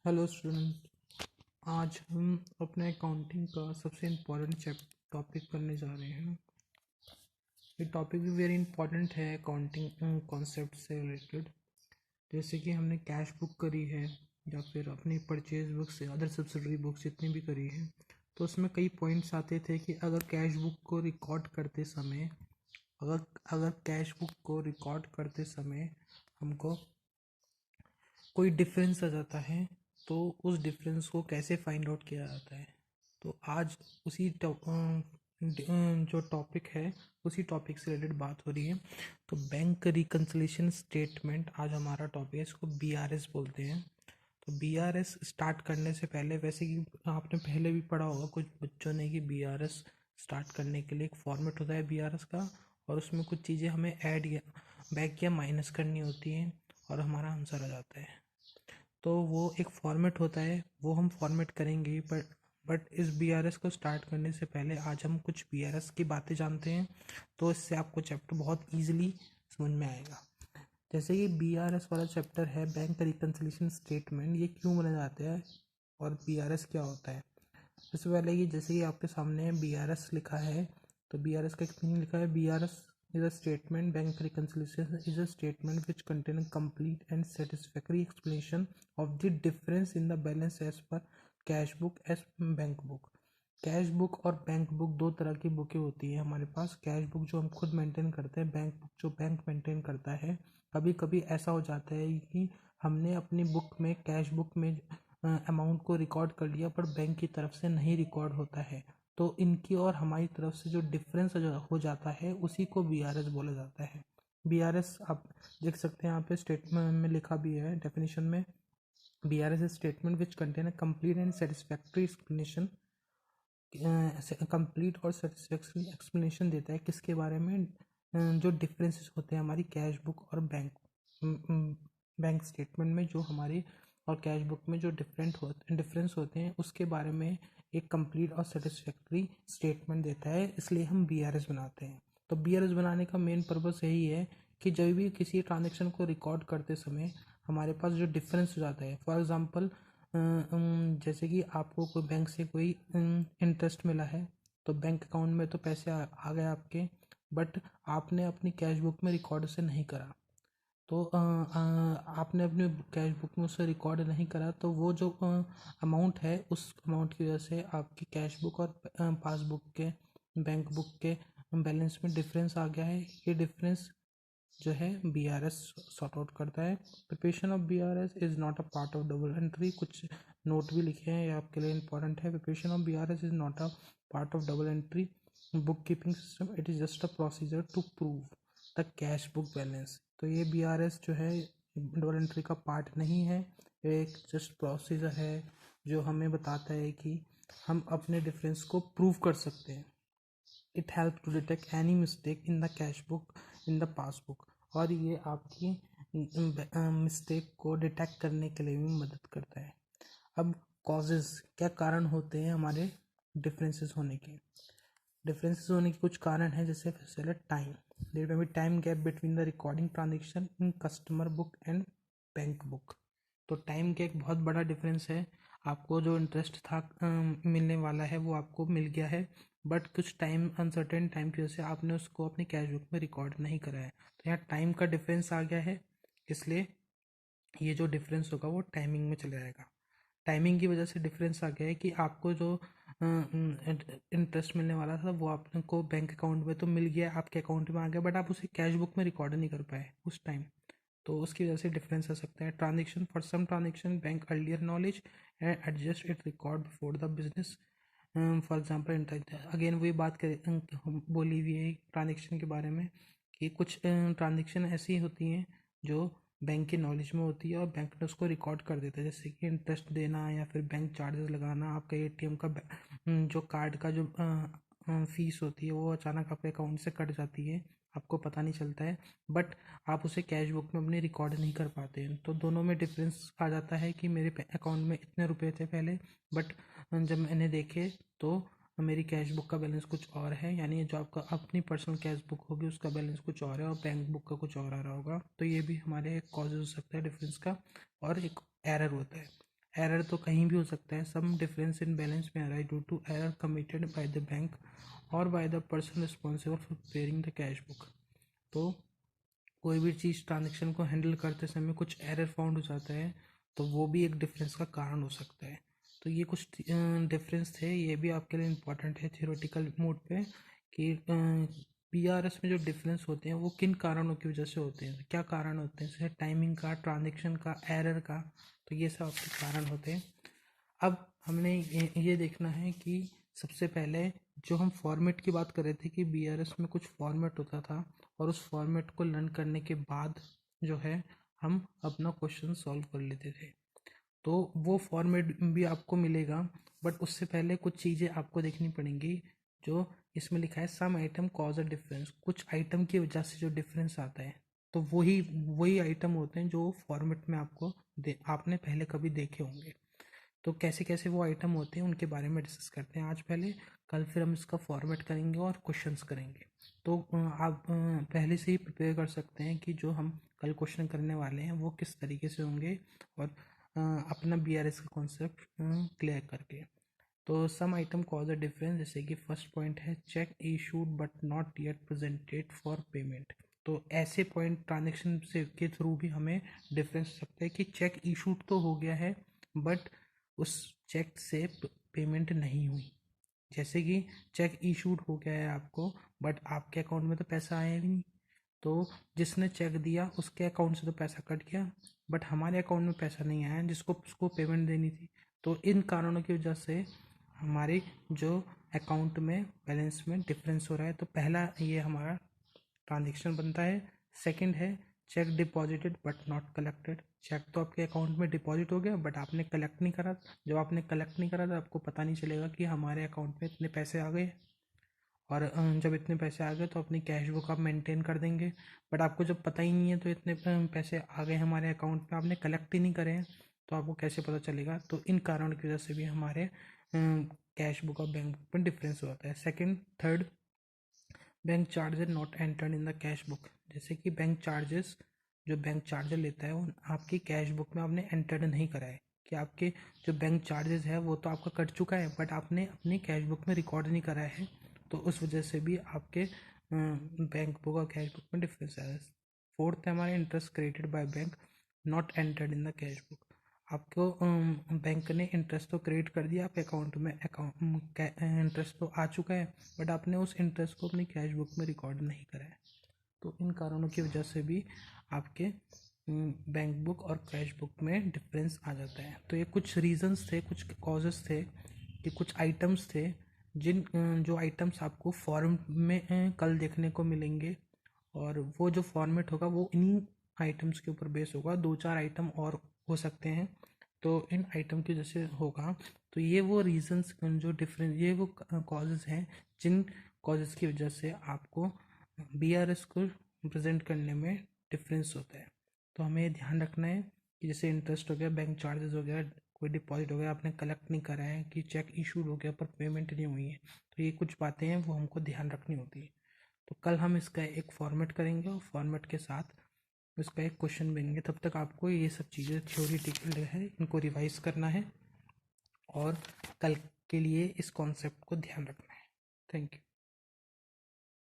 Hello student. आज हम अपने अकाउंटिंग का सबसे इम्पोर्टेंट टॉपिक करने जा रहे हैं। ये टॉपिक भी वेरी इंपॉर्टेंट है अकाउंटिंग कॉन्सेप्ट से रिलेटेड। जैसे कि हमने कैश बुक करी है या फिर अपनी purchase books other subsidiary books जितनी भी करी है, तो उसमें कई पॉइंट्स आते थे कि अगर कैश बुक को रिकॉर्ड करते समय अगर अगर कैश बुक को रिकॉर्ड करते समय हमको कोई डिफरेंस आ जाता है तो उस डिफरेंस को कैसे फाइंड आउट किया जाता है। तो आज उसी जो टॉपिक है उसी टॉपिक से रिलेटेड बात हो रही है। तो बैंक रिकन्सिलिएशन स्टेटमेंट आज हमारा टॉपिक है, इसको बीआरएस बोलते हैं। तो बीआरएस स्टार्ट करने से पहले, वैसे कि आपने पहले भी पढ़ा होगा कुछ बच्चों ने कि बीआरएस स्टार्ट करने के लिए एक फॉर्मेट होता है बीआरएस का, और उसमें कुछ चीज़ें हमें ऐड या बैक या माइनस करनी होती हैं और हमारा आंसर आ जाता है। तो वो एक फॉर्मेट होता है, वो हम फॉर्मेट करेंगे। बट इस बीआरएस को स्टार्ट करने से पहले आज हम कुछ बीआरएस की बातें जानते हैं, तो इससे आपको चैप्टर बहुत इजीली समझ में आएगा। जैसे कि बीआरएस वाला चैप्टर है बैंक रिकन्सिलिएशन स्टेटमेंट, ये क्यों बनाया जाता है और बीआरएस क्या होता है। सबसे पहले कि जैसे कि आपके सामने बीआरएस लिखा है, तो बीआरएस का एक मीनिंग लिखा है, BRS is a statement, bank reconciliation is a statement which contain a complete and satisfactory explanation of the difference in the balance as per cash book as bank book। Cash book और bank book दो तरह की बुकें होती है हमारे पास। Cash book जो हम खुद मेंटेन करते हैं, बैंक बुक जो बैंक मेंटेन करता है। कभी कभी ऐसा हो जाता है कि हमने अपनी बुक में, कैश बुक में अमाउंट को रिकॉर्ड कर लिया पर बैंक की तरफ से नहीं रिकॉर्ड होता है, तो इनकी और हमारी तरफ से जो डिफरेंस हो जाता है उसी को बीआरएस बोला जाता है। बीआरएस आप देख सकते हैं यहाँ पे स्टेटमेंट में लिखा भी है डेफिनेशन में, BRS is statement which contain a complete and satisfactory explanation. Complete और सेटिस्फैक्ट्री एक्सप्लेनेशन देता है किसके बारे में, जो डिफरेंसेस होते हैं हमारी कैश बुक और बैंक स्टेटमेंट में, जो हमारी और कैश बुक में जो डिफरेंस होते हैं उसके बारे में एक कंप्लीट और सेटिस्फैक्ट्री स्टेटमेंट देता है। इसलिए हम बीआरएस बनाते हैं। तो बीआरएस बनाने का मेन पर्पस यही है कि जब भी किसी ट्रांजेक्शन को रिकॉर्ड करते समय हमारे पास जो डिफरेंस हो जाता है, फॉर एग्जांपल जैसे कि आपको कोई बैंक से कोई इंटरेस्ट मिला है, तो बैंक अकाउंट में तो पैसे आ गए आपके, बट आपने अपनी कैश बुक में रिकॉर्ड से नहीं करा। तो आपने अपने कैश बुक में उसे रिकॉर्ड नहीं करा, तो वो जो अमाउंट है उस अमाउंट की वजह से आपकी कैश बुक और पासबुक के, बैंक बुक के बैलेंस में डिफरेंस आ गया है। ये डिफरेंस जो है बीआरएस सॉर्ट आउट करता है। Preparation of BRS is not a part of double entry. कुछ नोट भी लिखे हैं, ये आपके लिए इंपॉर्टेंट है। Preparation of BRS is not a part of double entry book keeping system, it is just a procedure to prove the cash book balance. तो ये बीआरएस जो है डबल एंट्री का पार्ट नहीं है, ये एक जस्ट प्रोसीजर है जो हमें बताता है कि हम अपने डिफरेंस को प्रूव कर सकते हैं। It help to detect any mistake in the cash book in the passbook, और ये आपकी मिस्टेक को डिटेक्ट करने के लिए भी मदद करता है। अब कॉजेज़, क्या कारण होते हैं हमारे डिफरेंसेस होने के। डिफरेंसेस होने के कुछ कारण हैं, जैसे पहले time, there may be time gap between the recording transaction in customer book and bank book. तो टाइम का एक बहुत बड़ा डिफरेंस है। आपको जो इंटरेस्ट था मिलने वाला है वो आपको मिल गया है, बट कुछ टाइम, अनसर्टेन टाइम की वजह से आपने उसको अपनी कैश बुक में रिकॉर्ड नहीं करा है, तो यहाँ टाइम का डिफरेंस आ गया है। इसलिए ये जो डिफरेंस होगा वो टाइमिंग में चले जाएगा। टाइमिंग की वजह से डिफरेंस आ गया है कि आपको जो इंटरेस्ट मिलने वाला था वो आपको बैंक अकाउंट में तो मिल गया, आपके अकाउंट में आ गया, बट आप उसे कैश बुक में रिकॉर्ड नहीं कर पाए उस टाइम, तो उसकी वजह से डिफरेंस आ सकता है। Transaction, for some transaction bank earlier knowledge and adjust it record before the business, for example again वही बात करें, बोली हुई है ट्रांजेक्शन के बारे में कि कुछ ट्रांजेक्शन ऐसी होती हैं जो बैंक की नॉलेज में होती है और बैंक ने उसको रिकॉर्ड कर देता है, जैसे कि इंटरेस्ट देना या फिर बैंक चार्जेस लगाना, आपका एटीएम का जो कार्ड का जो फीस होती है वो अचानक आपके अकाउंट से कट जाती है, आपको पता नहीं चलता है, बट आप उसे कैश बुक में अपनी रिकॉर्ड नहीं कर पाते हैं। तो दोनों में डिफरेंस आ जाता है कि मेरे अकाउंट में इतने रुपए थे पहले, बट जब मैंने देखे तो मेरी कैश बुक का बैलेंस कुछ और है, यानी जो आपका अपनी पर्सनल कैश बुक होगी उसका बैलेंस कुछ और है और बैंक बुक का कुछ और आ रहा होगा। तो ये भी हमारे एक कॉज हो सकता है डिफरेंस का, और एक एरर होता है। एरर तो कहीं भी हो सकता है। सम डिफरेंस इन बैलेंस में arise due to error committed by the bank और by the person responsible for preparing the cash book. तो कोई भी चीज़ ट्रांजेक्शन को हैंडल करते समय कुछ एरर फाउंड हो जाता है, तो वो भी एक डिफरेंस का कारण हो सकता है। तो ये कुछ डिफरेंस थे, ये भी आपके लिए इम्पोर्टेंट है थियोरेटिकल मोड पे कि पीआरएस में जो डिफरेंस होते हैं वो किन कारणों की वजह से होते हैं, क्या कारण होते हैं, जैसे टाइमिंग का, ट्रांजेक्शन का, एरर का। तो ये सब आपके कारण होते हैं। अब हमने ये देखना है कि सबसे पहले जो हम फॉर्मेट की बात कर रहे थे कि बीआरएस में कुछ फॉर्मेट होता था, और उस फॉर्मेट को लर्न करने के बाद जो है हम अपना क्वेश्चन सॉल्व कर लेते थे। तो वो फॉर्मेट भी आपको मिलेगा, बट उससे पहले कुछ चीज़ें आपको देखनी पड़ेंगी। जो इसमें लिखा है सम आइटम कॉज अ डिफरेंस, कुछ आइटम की वजह से जो डिफरेंस आता है, तो वही वही आइटम होते हैं जो फॉर्मेट में आपको आपने पहले कभी देखे होंगे। तो कैसे कैसे वो आइटम होते हैं उनके बारे में डिस्कस करते हैं आज पहले। कल फिर हम इसका फॉर्मेट करेंगे और क्वेश्चंस करेंगे। तो आप पहले से ही प्रिपेयर कर सकते हैं कि जो हम कल क्वेश्चन करने वाले हैं वो किस तरीके से होंगे, और अपना बीआरएस का कॉन्सेप्ट क्लियर करके। तो सम आइटम कॉज अ डिफरेंस, जैसे कि फर्स्ट पॉइंट है check issued but not yet presented for payment. तो ऐसे पॉइंट ट्रांजेक्शन से के थ्रू भी हमें डिफरेंस सकता है कि चेक इशूड तो हो गया है, बट उस चेक से पेमेंट नहीं हुई। जैसे कि चेक इशूड हो गया है आपको, बट आपके अकाउंट में तो पैसा आया भी नहीं। तो जिसने चेक दिया उसके अकाउंट से तो पैसा कट गया, बट हमारे अकाउंट में पैसा नहीं आया जिसको उसको पेमेंट देनी थी। तो इन कारणों की वजह से हमारे जो अकाउंट में बैलेंस में डिफरेंस हो रहा है। तो पहला ये हमारा ट्रांजेक्शन बनता है। सेकंड है cheque deposited but not collected. Cheque तो आपके अकाउंट में डिपॉजिट हो गया, बट आपने कलेक्ट नहीं करा। जब आपने कलेक्ट नहीं करा तो आपको पता नहीं चलेगा कि हमारे अकाउंट में इतने पैसे आ गए। और जब इतने पैसे आ गए तो अपनी कैश बुक आप मेंटेन कर देंगे, बट आपको जब पता ही नहीं है तो इतने पैसे आ गए हमारे अकाउंट में, आपने कलेक्ट ही नहीं करे हैं, तो आपको कैसे पता चलेगा। तो इन कारणों की वजह से भी हमारे कैश बुक और बैंक बुक में डिफरेंस होता है। Second third, bank charges not entered in the cash book. जैसे कि बैंक चार्जेस, जो बैंक चार्जर लेता है वो आपकी कैश बुक में आपने एंटर्ड नहीं करा है, कि आपके जो बैंक चार्जेस है वो तो आपका कट चुका है, बट आपने अपनी कैश बुक में रिकॉर्ड नहीं करा है। तो उस वजह से भी आपके बैंक बुक और कैश बुक में डिफरेंस है। फोर्थ है हमारे interest credited by bank not entered in the cash book. आपको बैंक ने इंटरेस्ट तो क्रेडिट कर दिया आपके अकाउंट में, अकाउंट इंटरेस्ट तो आ चुका है, बट आपने उस इंटरेस्ट को अपनी कैश बुक में रिकॉर्ड नहीं करा है। तो इन कारणों की वजह से भी आपके बैंक बुक और कैश बुक में डिफरेंस आ जाता है। तो ये कुछ रीजंस थे, कुछ कॉजेस थे, कि कुछ आइटम्स थे जिन जो आइटम्स आपको फॉर्म में कल देखने को मिलेंगे, और वो जो फॉर्मेट होगा वो इन्हीं आइटम्स के ऊपर बेस होगा। दो चार आइटम और हो सकते हैं, तो इन आइटम की जैसे होगा। तो ये वो रीजंस, जो डिफरेंस, ये वो कॉजेज़ हैं जिन कॉजेज़ की वजह से आपको बीआरएस को प्रेजेंट करने में डिफरेंस होता है। तो हमें ये ध्यान रखना है कि जैसे इंटरेस्ट हो गया, बैंक चार्जेस हो गया, कोई डिपॉजिट हो गया आपने कलेक्ट नहीं करा है, कि चेक इशूड हो गया पर पेमेंट नहीं हुई है। तो ये कुछ बातें हैं वो हमको ध्यान रखनी होती है। तो कल हम इसका एक फॉर्मेट करेंगे और फॉर्मेट के साथ इसका एक क्वेश्चन बनेंगे। तब तक आपको ये सब चीज़ें थ्योरेटिकल है इनको रिवाइज करना है, और कल के लिए इस कॉन्सेप्ट को ध्यान रखना है। Thank you.